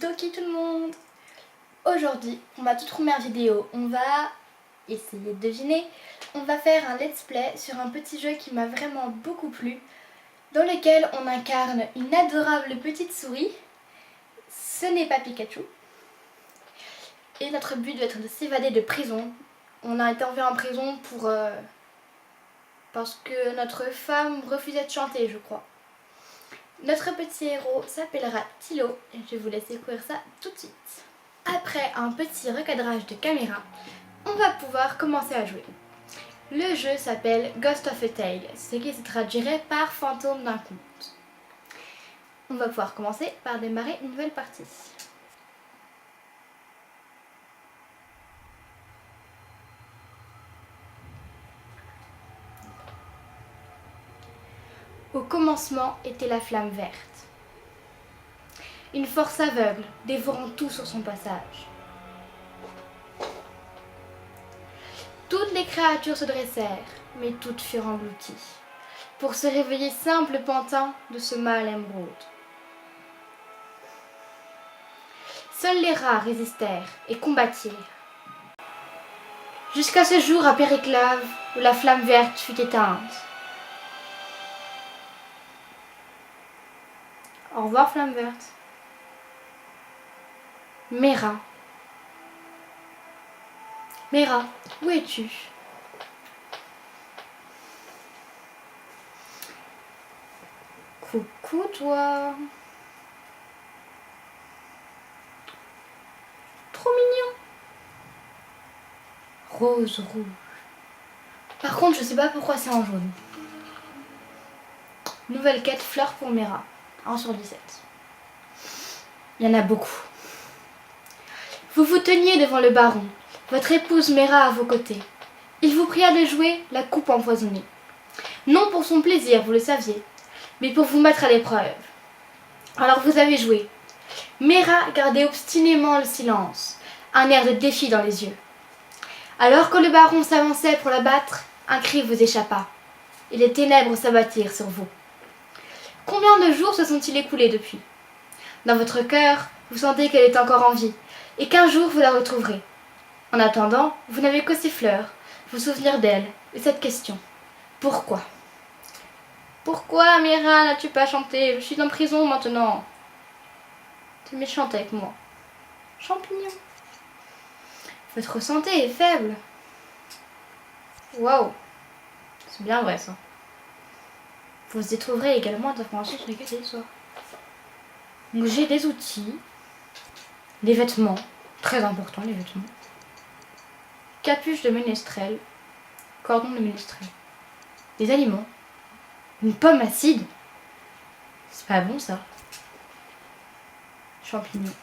Doki tout le monde. Aujourd'hui, pour ma toute première vidéo, on va essayer de deviner. On va faire un let's play sur un petit jeu qui m'a vraiment beaucoup plu, dans lequel on incarne une adorable petite souris. Ce n'est pas Pikachu. Et notre but va être de s'évader de prison. On a été envoyé en prison parce que notre femme refusait de chanter, je crois. Notre petit héros s'appellera Tilo et je vais vous laisser découvrir ça tout de suite. Après un petit recadrage de caméra, on va pouvoir commencer à jouer. Le jeu s'appelle Ghost of a Tale, ce qui se traduirait par fantôme d'un conte. On va pouvoir commencer par démarrer une nouvelle partie. Au commencement était la flamme verte. Une force aveugle, dévorant tout sur son passage. Toutes les créatures se dressèrent, mais toutes furent englouties, pour se réveiller simple pantin de ce mal émeraude. Seuls les rats résistèrent et combattirent, jusqu'à ce jour à Périclave où la flamme verte fut éteinte. Au revoir, flamme verte. Mera. Mera, où es-tu? Coucou, toi. Trop mignon. Rose rouge. Par contre, je sais pas pourquoi c'est en jaune. Nouvelle quête, fleurs pour Mera. 1 sur 17. Il y en a beaucoup. Vous vous teniez devant le baron, votre épouse Mera à vos côtés. Il vous pria de jouer la coupe empoisonnée. Non pour son plaisir, vous le saviez, mais pour vous mettre à l'épreuve. Alors vous avez joué. Mera gardait obstinément le silence, un air de défi dans les yeux. Alors que le baron s'avançait pour la battre, un cri vous échappa, et les ténèbres s'abattirent sur vous. Combien de jours se sont-ils écoulés depuis? Dans votre cœur, vous sentez qu'elle est encore en vie, et qu'un jour vous la retrouverez. En attendant, vous n'avez que ces fleurs, vous souvenir d'elle, et cette question. Pourquoi? Pourquoi, Mera, n'as-tu pas chanté? Je suis en prison maintenant. Tu es méchante avec moi. Champignon. Votre santé est faible. Waouh. C'est bien vrai ça. Vous y trouverez également des informations sur lesquelles l'histoire. Donc j'ai des outils, des vêtements, très important les vêtements, capuche de ménestrel, cordon de ménestrel, des aliments, une pomme acide, c'est pas bon ça, champignons,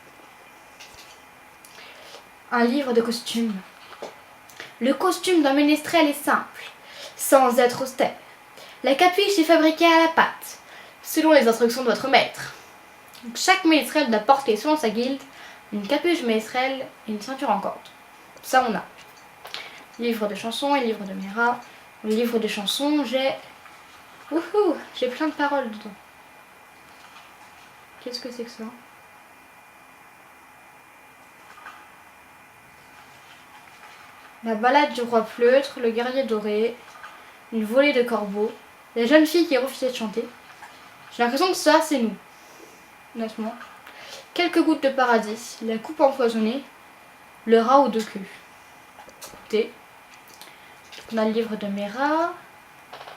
un livre de costume. Le costume d'un ménestrel est simple, sans être austère. La capuche est fabriquée à la pâte, selon les instructions de votre maître. Donc, chaque ménestrel doit porter, selon sa guilde, une capuche ménestrel et une ceinture en corde. Ça, on a. Livre de chansons et livre de Mera. Le livre de chansons, j'ai plein de paroles dedans. Qu'est-ce que c'est que ça? La balade du roi pleutre, le guerrier doré, une volée de corbeaux, la jeune fille qui refusait de chanter. J'ai l'impression que ça, c'est nous. Honnêtement. Quelques gouttes de paradis, la coupe empoisonnée, le rat aux 2 queues. Thé. On a le livre de Mera,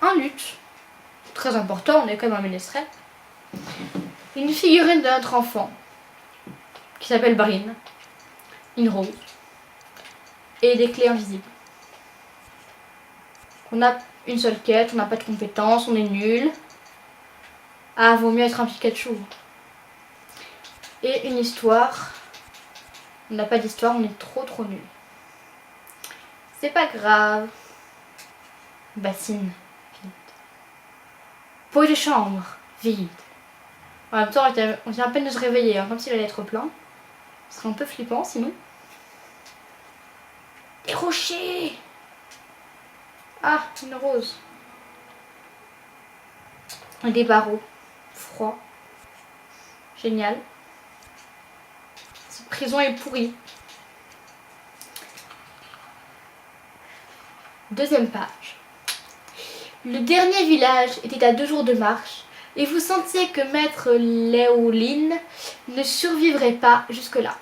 un luth, très important, on est quand même un ménestrel. Une figurine de notre enfant, qui s'appelle Brin, une rose, et des clés invisibles. On a une seule quête, on n'a pas de compétences, on est nul. Ah, vaut mieux être un Pikachu. Et une histoire. On n'a pas d'histoire, on est trop nul. C'est pas grave. Bassine, vide. Pot de chambre, vide. En même temps, on vient à peine de se réveiller, hein, comme s'il allait être plein. Ce serait un peu flippant sinon. Des rochers! Ah, une rose. Des barreaux. Froid. Génial. cette prison est pourrie. Deuxième page. Le dernier village était à 2 jours de marche et vous sentiez que maître Léoline ne survivrait pas jusque-là.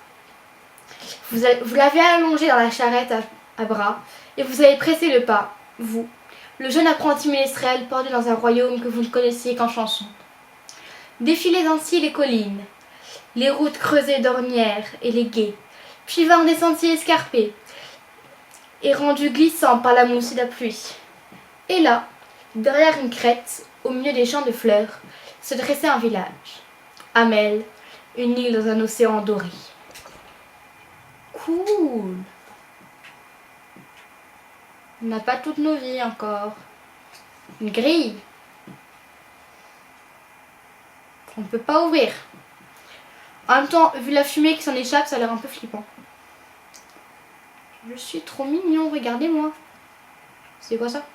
Vous l'avez allongé dans la charrette à bras et vous avez pressé le pas, vous, le jeune apprenti ménestrel perdu dans un royaume que vous ne connaissiez qu'en chanson. Défilez ainsi les collines, les routes creusées d'ornières et les gués, puis vinrent des sentiers escarpés et rendus glissants par la mousse et la pluie. Et là, derrière une crête, au milieu des champs de fleurs, se dressait un village. Amel, une île dans un océan doré. Cool. On n'a pas toutes nos vies encore. Une grille. On ne peut pas ouvrir. En même temps, vu la fumée qui s'en échappe, ça a l'air un peu flippant. Je suis trop mignon, regardez-moi. C'est quoi ça?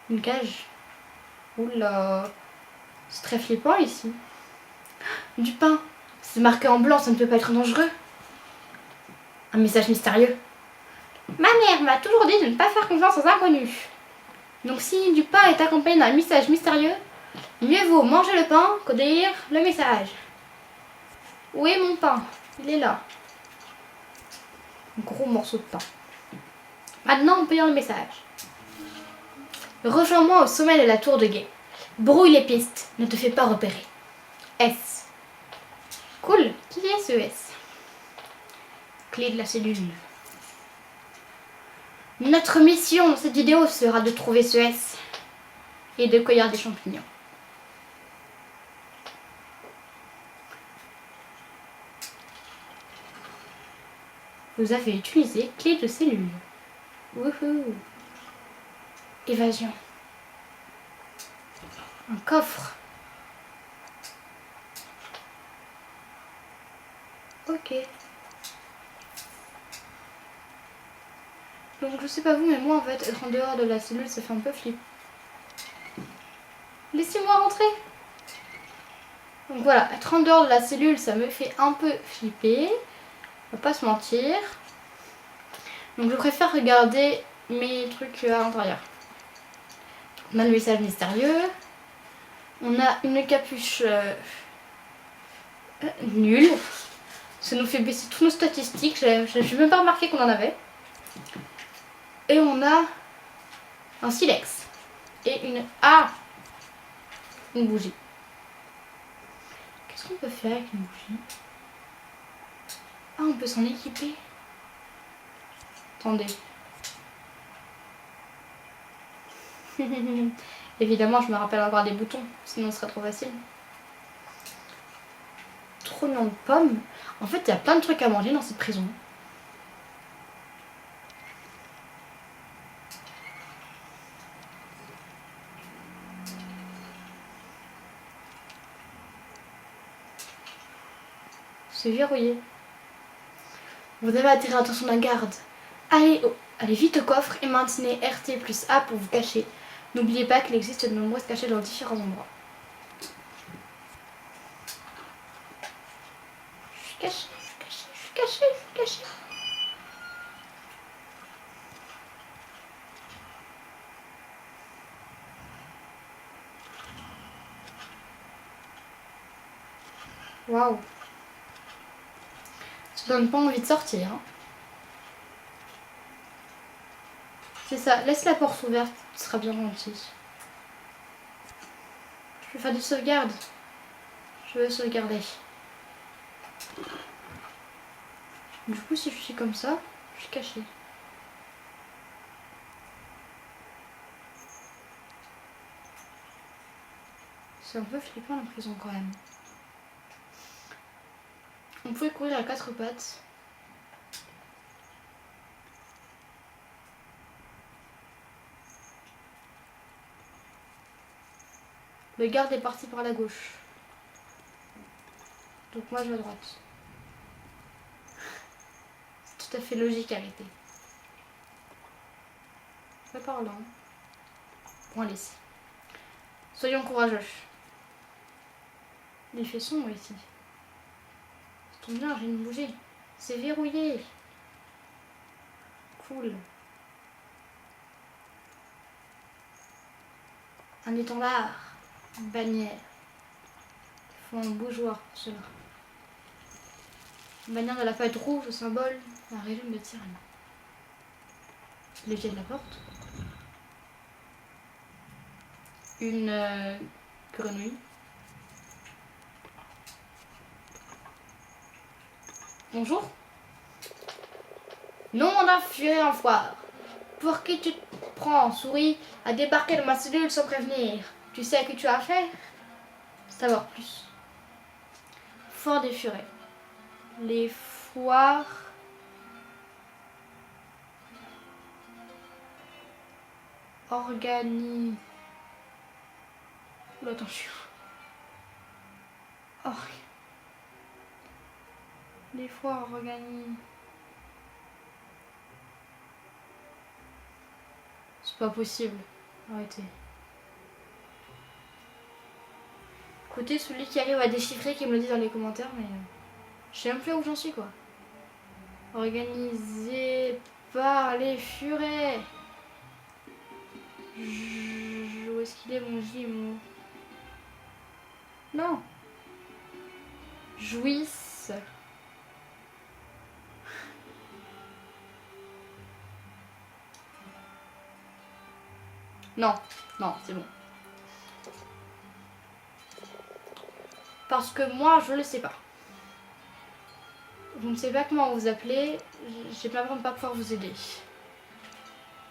Une cage. Oula. C'est très flippant ici. Du pain. C'est marqué en blanc, ça ne peut pas être dangereux. Un message mystérieux. Ma mère m'a toujours dit de ne pas faire confiance aux inconnus. Donc si du pain est accompagné d'un message mystérieux, mieux vaut manger le pain que de lire le message. Où est mon pain? Il est là. Un gros morceau de pain. Maintenant, on peut lire le message. Rejoins-moi au sommet de la tour de guet. Brouille les pistes, ne te fais pas repérer. S. Cool. Qui est ce S? Clé de la cellule. Notre mission dans cette vidéo sera de trouver ce S et de cueillir des champignons. Vous avez utilisé clé de cellule. Wouhou. Évasion. Un coffre. Ok. Donc je sais pas vous, mais moi en fait, être en dehors de la cellule, ça fait un peu flip. Laissez-moi rentrer. Donc voilà, être en dehors de la cellule, ça me fait un peu flipper. On va pas se mentir. Donc je préfère regarder mes trucs à l'intérieur. On a le message mystérieux. On a une capuche nulle. Ça nous fait baisser toutes nos statistiques. Je n'ai même pas remarqué qu'on en avait. Et on a un silex. Et une... Ah! Une bougie. Qu'est-ce qu'on peut faire avec une bougie? Ah, on peut s'en équiper. Attendez. Évidemment, je me rappelle encore des boutons, sinon ce serait trop facile. Trognon de pommes. En fait, il y a plein de trucs à manger dans cette prison. C'est verrouillé. Vous devez attirer l'attention d'un garde. Allez vite au coffre et maintenez RT plus A pour vous cacher. N'oubliez pas qu'il existe de nombreuses cachets dans différents endroits. Je suis cachée, je suis cachée, je suis cachée. Waouh. Ça donne pas envie de sortir. Hein. C'est ça, laisse la porte ouverte, tu seras bien gentil. Je vais faire des sauvegardes. Je veux sauvegarder. Du coup, si je suis comme ça, je suis cachée. C'est un peu flippant la prison quand même. On pouvait courir à 4 pattes. Le garde est parti par la gauche. Donc moi je vais à droite. C'est tout à fait logique, arrêtez. Pas par là. Bon, allez. Soyons courageux. Il fait sombre ici. Tombe bien, j'ai une bougie. C'est verrouillé. Cool. Un étendard. Une bannière. Il faut un bougeoir pour cela. Une bannière de la feuille rouge, au symbole d'un régime de tyrannie. Les pieds de la porte. Une grenouille. Bonjour. Nom d'un furet en foire. Pour qui tu te prends, souris, à débarquer dans ma cellule sans prévenir? Tu sais à qui tu as affaire? Savoir plus. Fort des furets. Les foires. Organi. Oula, attends, je suis. Oh. Les foires organi. C'est pas possible. Arrêtez. Écoutez, celui qui arrive à déchiffrer, qui me le dit dans les commentaires, mais je sais même plus où j'en suis, quoi. Organisé par les furets. Où est-ce qu'il est, mon J, mon... Non. Jouisse. Non, non, c'est bon. Parce que moi, je le sais pas. Vous ne savez pas comment vous appelez. J'ai pas vraiment pas pouvoir vous aider.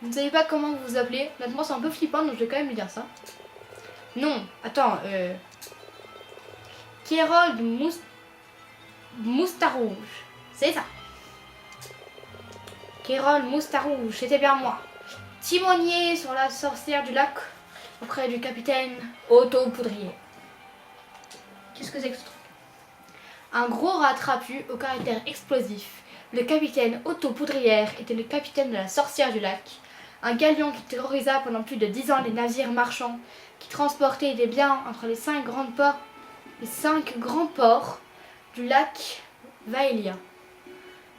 Vous ne savez pas comment vous vous appelez. Honnêtement, c'est un peu flippant, donc je vais quand même lui dire ça. Non, attends. Kérold Moustarouge. C'est ça. Kérold Moustarouge, c'était bien moi. Timonier sur la sorcière du lac auprès du capitaine Otto Poudrier. Qu'est-ce que c'est que ce truc? Un gros rat trapu au caractère explosif. Le capitaine Otto Poudrière était le capitaine de la sorcière du lac, un galion qui terrorisa pendant plus de 10 ans les navires marchands qui transportaient des biens entre les 5 grands ports du lac Vaelia.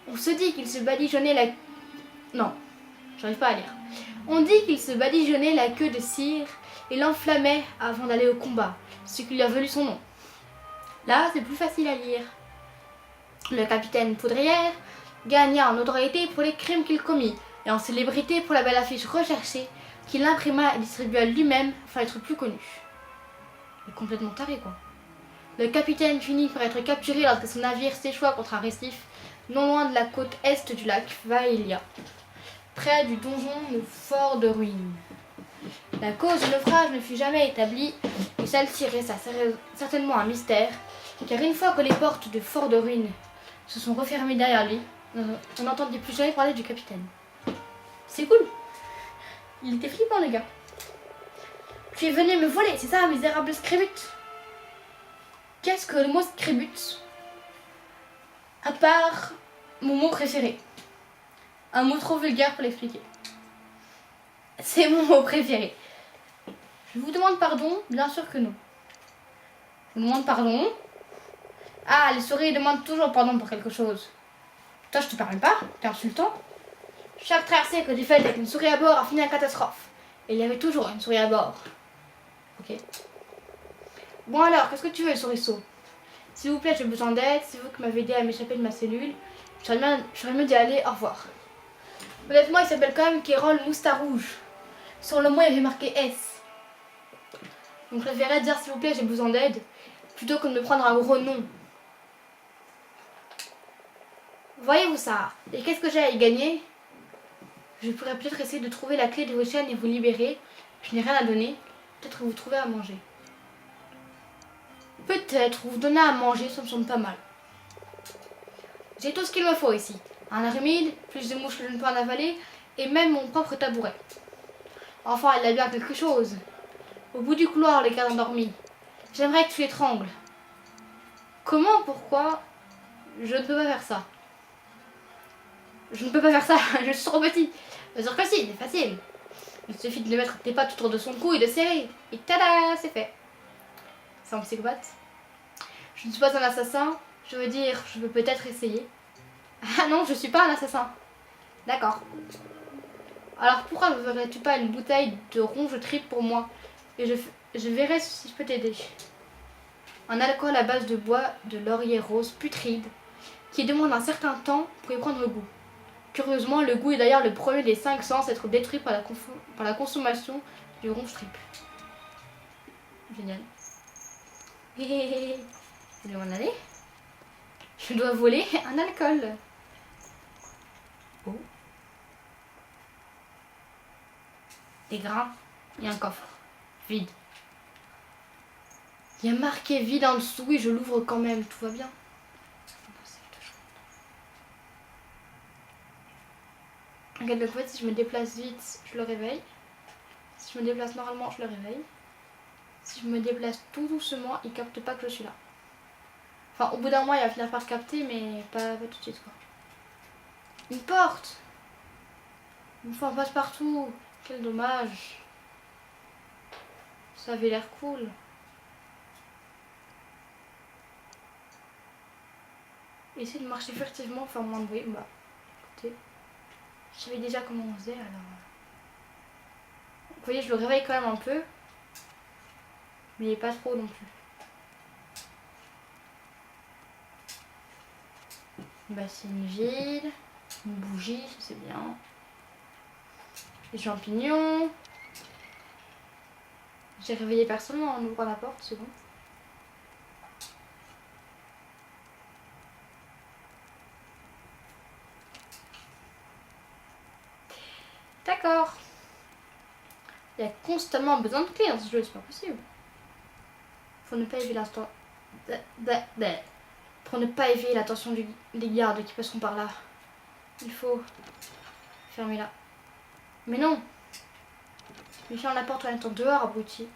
On se dit qu'il se badigeonnait la... Non, j'arrive pas à lire. On dit qu'il se badigeonnait la queue de cire et l'enflammait avant d'aller au combat, ce qui lui a valu son nom. Là, c'est plus facile à lire. Le capitaine Poudrière gagna en notoriété pour les crimes qu'il commit et en célébrité pour la belle affiche recherchée qu'il imprima et distribua lui-même afin d'être plus connu. Il est complètement taré, quoi. Le capitaine finit par être capturé lorsque son navire s'échoua contre un récif non loin de la côte est du lac Vaelia, près du donjon de Fort de Ruines. La cause du naufrage ne fut jamais établie et celle-ci resta certainement un mystère, car une fois que les portes de Fort de Ruines se sont refermées derrière lui, on n'entendit plus jamais parler du capitaine. C'est cool. Il était flippant, les gars. Tu es venu me voler, c'est ça, misérable scribut? Qu'est-ce que le mot scribut? À part mon mot préféré. Un mot trop vulgaire pour l'expliquer. C'est mon mot préféré. Je vous demande pardon? Bien sûr que non. Je vous demande pardon? Ah, les souris demandent toujours pardon pour quelque chose. Toi, je te parle pas, t'es insultant. Chaque traversée que j'ai faite avec une souris à bord a fini en catastrophe. Et il y avait toujours une souris à bord. Ok. Bon alors, qu'est-ce que tu veux, souriceau? S'il vous plaît, j'ai besoin d'aide, c'est vous qui m'avez aidé à m'échapper de ma cellule. J'aurais mieux d'y aller, au revoir. Honnêtement, il s'appelle quand même Kérold Moustarouge. Sur le mot, il y avait marqué S. Donc je préférerais dire s'il vous plaît, j'ai besoin d'aide, plutôt que de me prendre un gros nom. Voyez-vous ça? Et qu'est-ce que j'ai à y gagner? Je pourrais peut-être essayer de trouver la clé de vos chaînes et vous libérer. Je n'ai rien à donner. Peut-être vous trouver à manger. Peut-être vous donner à manger, ça me semble pas mal. J'ai tout ce qu'il me faut ici. Un air humide, plus de mouches que je ne peux en avaler, et même mon propre tabouret. Enfin, il a bien quelque chose. Au bout du couloir, les gars endormis. J'aimerais que tu l'étrangles. Comment? Pourquoi? Je ne peux pas faire ça. Je ne peux pas faire ça, je suis trop petit. Bien sûr que si, c'est facile. Il suffit de mettre tes pattes autour de son cou et de serrer. Et tada, c'est fait. C'est un psychopathe. Je ne suis pas un assassin, Je veux dire, je peux peut-être essayer. Ah non, je suis pas un assassin. D'accord. Alors pourquoi ne ferais-tu pas une bouteille de ronge tripe pour moi? Et je verrai si je peux t'aider. Un alcool à base de bois de laurier rose putride qui demande un certain temps pour y prendre goût. Curieusement, le goût est d'ailleurs le premier des 5 sens à être détruit par la consommation du ronge tripe. Génial. Je vais m'en aller. Je dois voler un alcool. Oh. Des grains et un coffre. Vide. Il y a marqué vide en dessous et je l'ouvre quand même. Tout va bien. Regarde le fait, si je me déplace vite, je le réveille. Si je me déplace normalement, je le réveille. Si je me déplace tout doucement, il capte pas que je suis là. Enfin, au bout d'un mois, il va finir par capter, mais pas tout de suite, quoi. Une porte! Une fois, on passe partout. Quel dommage. Ça avait l'air cool. Essayer de marcher furtivement, faire moins de bruit. Bah, écoutez, je savais déjà comment on faisait, alors... Vous voyez, je le réveille quand même un peu. Mais pas trop non plus. Une bassine vide. Une bougie, ça c'est bien. Les champignons. J'ai réveillé personne en ouvrant la porte, c'est bon. D'accord. Il y a constamment besoin de clés dans ce jeu, c'est pas possible. Faut ne pas éveiller l'instant. Pour ne pas éveiller l'attention des gardes qui passeront par là. Il faut fermer là. Mais non. Mais ferme la porte en étant dehors, abruti.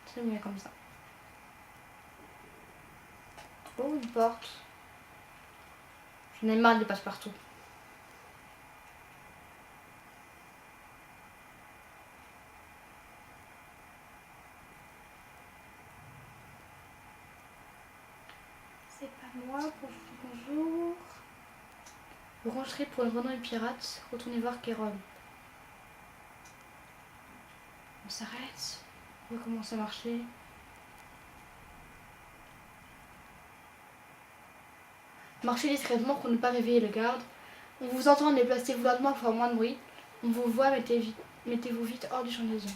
C'est mieux comme ça. Oh, une porte. J'en ai marre des passe-partout. C'est pas moi, bonjour. Brancherie pour une grenouille pirate. Retournez voir Kéron. On s'arrête. On recommence à marcher. Marchez discrètement pour ne pas réveiller le garde. On vous entend, déplacez-vous lentement pour faire moins de bruit. On vous voit, mettez-vous vite hors du champ de vision.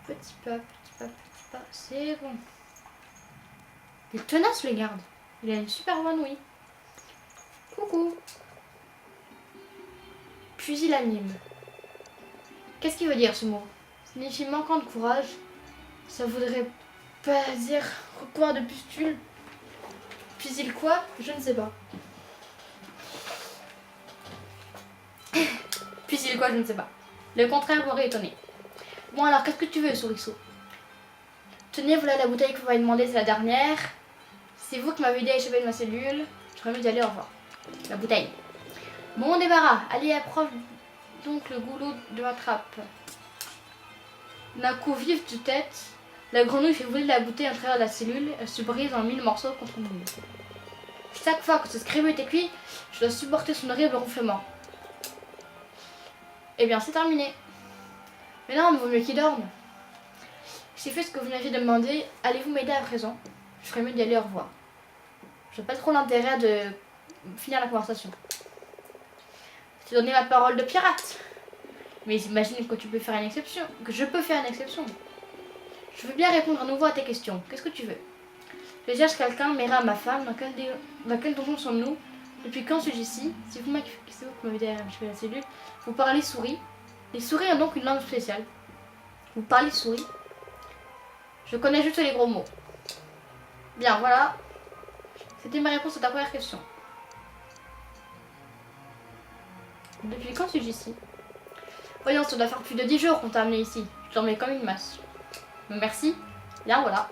Petit pas, petit pas, petit pas, c'est bon. Il est tenace le garde. Il a une super bonne ouïe. Coucou. Pusillanime. Qu'est-ce qu'il veut dire ce mot? Signifie manquant de courage. Ça voudrait pas dire recouvert de pustules. Pusil quoi? Je ne sais pas. Pusil quoi? Je ne sais pas. Le contraire m'aurait étonné. Bon alors, qu'est-ce que tu veux, Souriceau? Tenez, voilà la bouteille que vous m'avez demandé, c'est la dernière. C'est vous qui m'avez aidé à échapper de ma cellule. J'aurais mieux d'y aller, au revoir. La bouteille. Bon débarras. Allez, approche donc le goulot de ma trappe. D'un coup vif de tête, la grenouille fait voler la bouteille à travers la cellule. Elle se brise en 1000 morceaux contre le mur. Chaque fois que ce scribe est cuit, je dois supporter son horrible ronflement. Eh bien, c'est terminé. Mais non, il vaut mieux qu'il dorme. J'ai fait ce que vous m'aviez demandé. Allez-vous m'aider à présent? Je ferais mieux d'y aller, au revoir. Je n'ai pas trop l'intérêt de finir la conversation. Je t'ai donné ma parole de pirate. Mais imagine que tu peux faire une exception. Que je peux faire une exception. Je veux bien répondre à nouveau à tes questions. Qu'est-ce que tu veux? Je cherche quelqu'un, Mera, ma femme. Dans quel donjon sommes-nous? Depuis quand suis-je ici? C'est vous qui m'avez dit à la cellule. Vous parlez souris. Les souris ont donc une langue spéciale. Vous parlez souris. Je connais juste les gros mots. Bien, voilà. C'était ma réponse à ta première question. Depuis quand suis-je ici? Voyons, ça doit faire plus de 10 jours qu'on t'a amené ici. Je dormais comme une masse. Merci. Bien, voilà.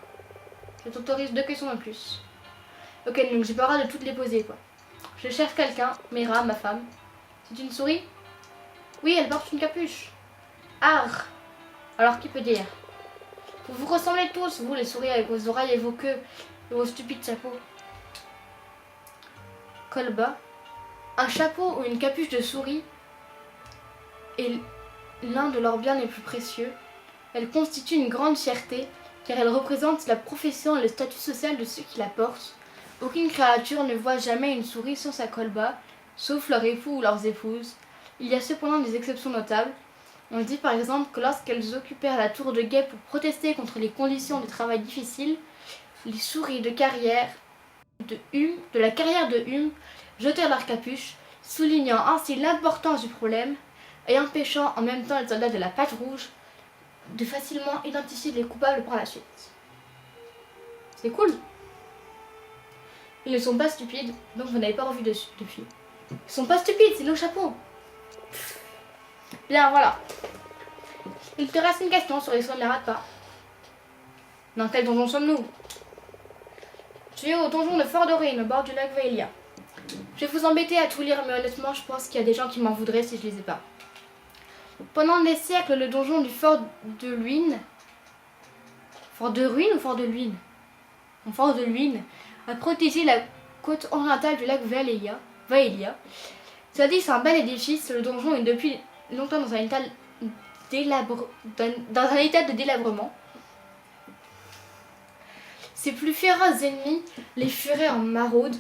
Je t'autorise 2 questions de plus. Ok, donc j'ai pas le droit de toutes les poser, quoi. Je cherche quelqu'un. Mera, ma femme. C'est une souris? Oui, elle porte une capuche. Arr. Alors qui peut dire? Vous vous ressemblez tous, vous les souris avec vos oreilles et vos queues et vos stupides chapeaux. Colba. Un chapeau ou une capuche de souris est l'un de leurs biens les plus précieux. Elle constitue une grande fierté car elle représente la profession et le statut social de ceux qui la portent. Aucune créature ne voit jamais une souris sans sa colba, sauf leur époux ou leurs épouses. Il y a cependant des exceptions notables. On dit par exemple que lorsqu'elles occupèrent la tour de guet pour protester contre les conditions de travail difficiles, les souris de la carrière de Hume jetèrent leur capuche, soulignant ainsi l'importance du problème et empêchant en même temps les soldats de la Page Rouge de facilement identifier les coupables par la suite. C'est cool. Ils ne sont pas stupides, donc vous n'avez pas revu depuis. Ils sont pas stupides, c'est le chapeau. Bien, voilà. Il te reste une question sur les soins de la rate pas. Dans quel donjon sommes-nous? Tu es au donjon de Fort Dorine, au bord du lac Vaelia. Je vais vous embêter à tout lire, mais honnêtement, je pense qu'il y a des gens qui m'en voudraient si je les ai pas. Pendant des siècles, le donjon du Fort de Luynes... Fort de Ruine ou Fort de Luynes? Fort de Luynes a protégé la côte orientale du lac Vaelia. Cela dit, c'est un bel édifice. Le donjon est depuis longtemps dans un état de délabrement. Ses plus féroces ennemis, les furets en maraude,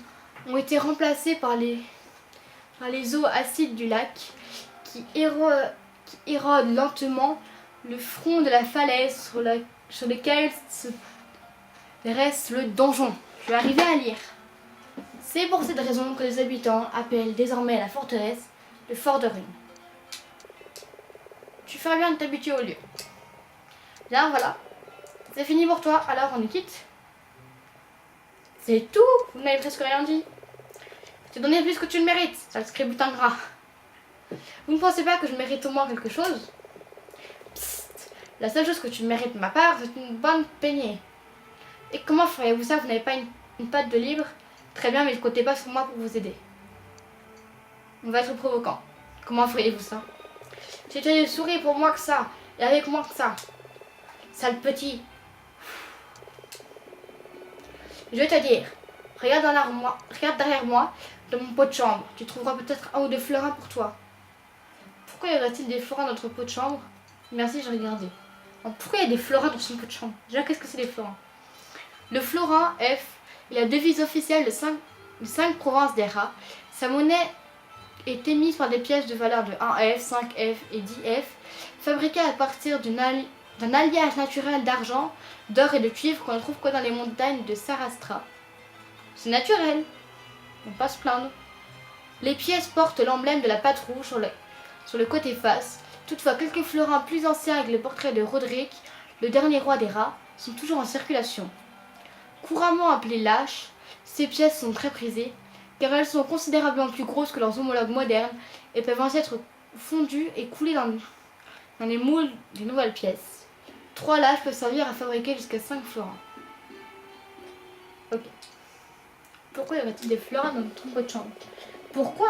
ont été remplacés par les eaux acides du lac qui érodent lentement le front de la falaise sur lequel se reste le donjon. Je vais arriver à lire. C'est pour cette raison que les habitants appellent désormais la forteresse le Fort de Ruine. Tu ferais bien de t'habituer au lieu. Bien, voilà. C'est fini pour toi, alors on y quitte. C'est tout. Vous n'avez presque rien dit. Je t'ai donné plus que tu le mérites, sale scributin gras. Vous ne pensez pas que je mérite au moins quelque chose? Psst. La seule chose que tu mérites de ma part, c'est une bonne peignée. Et comment feriez-vous ça? Vous n'avez pas une patte de libre? Très bien, mais ne comptez pas sur moi pour vous aider. On va être provocant. Comment feriez-vous ça? J'ai tué des souris pour moi que ça, et avec moi que ça. Sale petit. Je vais te dire, regarde derrière moi, dans mon pot de chambre. Tu trouveras peut-être un ou deux florins pour toi. Pourquoi y aurait-il des florins dans notre pot de chambre? Merci, j'ai regardé. Alors, pourquoi il y a des florins dans son pot de chambre? Déjà, qu'est-ce que c'est des florins? Le florin F est la devise officielle de 5 provinces d'Era. Sa monnaie est émise par des pièces de valeur de 1F, 5F et 10F, fabriquées à partir d'un alliage naturel d'argent, d'or et de cuivre qu'on ne trouve que dans les montagnes de Sarastra. C'est naturel, on va pas se plaindre. Les pièces portent l'emblème de la Pâte Rouge sur le côté face. Toutefois, quelques florins plus anciens avec le portrait de Roderick, le dernier roi des rats, sont toujours en circulation. Couramment appelées lâches, ces pièces sont très prisées car elles sont considérablement plus grosses que leurs homologues modernes et peuvent ainsi être fondues et coulées dans les moules des nouvelles pièces. 3 lâches peuvent servir à fabriquer jusqu'à 5 florins. Ok. Pourquoi y aurait-il des florins dans notre pot de chambre? Pourquoi?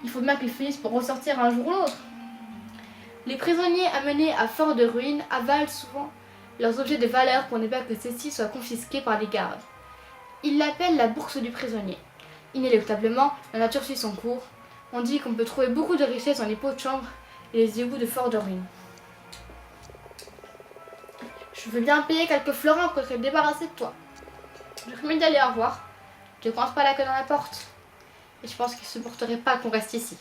Il faut bien qu'ils finissent pour ressortir un jour ou l'autre. Les prisonniers amenés à Fort de Ruine avalent souvent leurs objets de valeur pour ne pas que ceux-ci soient confisqués par les gardes. Ils l'appellent la bourse du prisonnier. Inéluctablement, la nature suit son cours. On dit qu'on peut trouver beaucoup de richesses dans les pots de chambre et les égouts de Fort de Ruine. Je veux bien payer quelques florins pour être débarrassé de toi. Je recommande d'aller au revoir. Je ne coince pas la queue dans la porte. Et je pense qu'il ne supporterait pas qu'on reste ici.